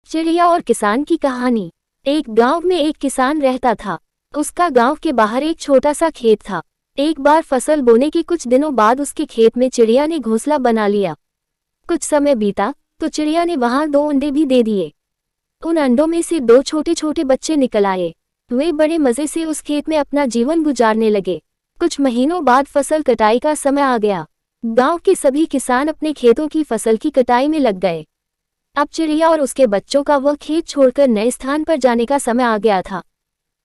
चिड़िया और किसान की कहानी। एक गांव में एक किसान रहता था। उसका गांव के बाहर एक छोटा सा खेत था। एक बार फसल बोने के कुछ दिनों बाद उसके खेत में चिड़िया ने घोंसला बना लिया। कुछ समय बीता तो चिड़िया ने वहां 2 अंडे भी दे दिए। उन अंडों में से 2 छोटे छोटे बच्चे निकल आए। वे बड़े मजे से उस खेत में अपना जीवन गुजारने लगे। कुछ महीनों बाद फसल कटाई का समय आ गया। गांव के सभी किसान अपने खेतों की फसल की कटाई में लग गए। अब चिड़िया और उसके बच्चों का वह खेत छोड़कर नए स्थान पर जाने का समय आ गया था।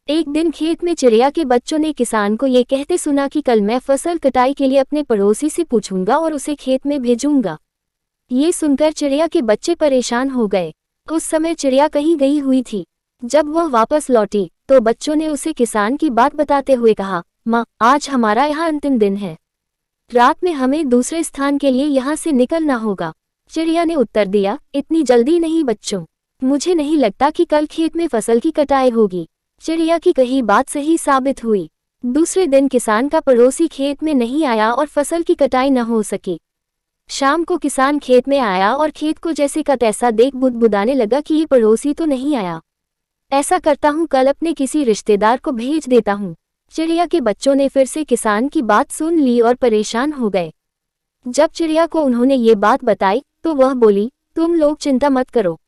एक दिन खेत में चिड़िया के बच्चों ने किसान को ये कहते सुना कि कल मैं फसल कटाई के लिए अपने पड़ोसी से पूछूंगा और उसे खेत में भेजूंगा। ये सुनकर चिड़िया के बच्चे परेशान हो गए। उस समय चिड़िया कहीं गई हुई थी। जब वह वापस लौटी तो बच्चों ने उसे किसान की बात बताते हुए कहा, माँ, आज हमारा यहाँ अंतिम दिन है। रात में हमें दूसरे स्थान के लिए यहाँ से निकलना होगा। चिड़िया ने उत्तर दिया, इतनी जल्दी नहीं बच्चों, मुझे नहीं लगता कि कल खेत में फसल की कटाई होगी। चिड़िया की कही बात सही साबित हुई। दूसरे दिन किसान का पड़ोसी खेत में नहीं आया और फसल की कटाई न हो सकी। शाम को किसान खेत में आया और खेत को जैसे का तैसा देख बुदबुदाने लगा कि ये पड़ोसी तो नहीं आया। ऐसा करता हूँ, कल अपने किसी रिश्तेदार को भेज देता हूँ। चिड़िया के बच्चों ने फिर से किसान की बात सुन ली और परेशान हो गए। जब चिड़िया को उन्होंने ये बात बताई तो वह बोली, तुम लोग चिंता मत करो,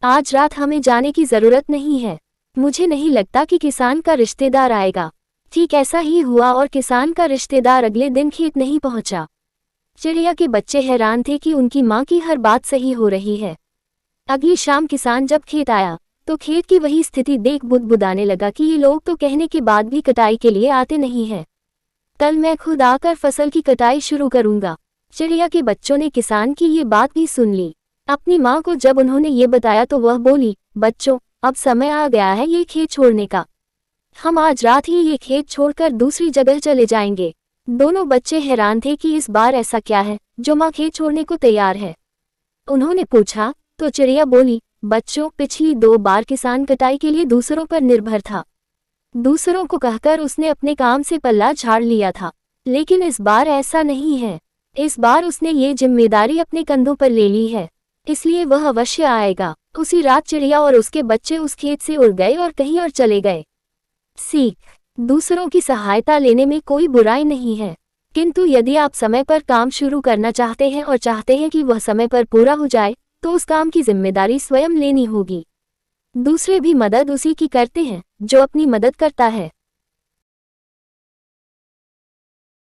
आज रात हमें जाने की जरूरत नहीं है। मुझे नहीं लगता कि किसान का रिश्तेदार आएगा। ठीक ऐसा ही हुआ और किसान का रिश्तेदार अगले दिन खेत नहीं पहुंचा। चिड़िया के बच्चे हैरान थे कि उनकी माँ की हर बात सही हो रही है। अगली शाम किसान जब खेत आया तो खेत की वही स्थिति देख बुदबुदाने लगा कि ये लोग तो कहने के बाद भी कटाई के लिए आते नहीं हैं। कल मैं खुद आकर फसल की कटाई शुरू करूंगा। चिड़िया के बच्चों ने किसान की ये बात भी सुन ली। अपनी माँ को जब उन्होंने ये बताया तो वह बोली, बच्चों, अब समय आ गया है ये खेत छोड़ने का। हम आज रात ही ये खेत छोड़कर दूसरी जगह चले जाएंगे। दोनों बच्चे हैरान थे कि इस बार ऐसा क्या है जो माँ खेत छोड़ने को तैयार है। उन्होंने पूछा तो चिड़िया बोली, बच्चों, पिछली 2 बार किसान कटाई के लिए दूसरों पर निर्भर था। दूसरों को कहकर उसने अपने काम से पल्ला झाड़ लिया था, लेकिन इस बार ऐसा नहीं है। इस बार उसने ये जिम्मेदारी अपने कंधों पर ले ली है, इसलिए वह अवश्य आएगा। उसी रात चिड़िया और उसके बच्चे उस खेत से उड़ गए और कहीं और चले गए। सीख: दूसरों की सहायता लेने में कोई बुराई नहीं है, किंतु यदि आप समय पर काम शुरू करना चाहते हैं और चाहते हैं कि वह समय पर पूरा हो जाए तो उस काम की जिम्मेदारी स्वयं लेनी होगी। दूसरे भी मदद उसी की करते हैं जो अपनी मदद करता है।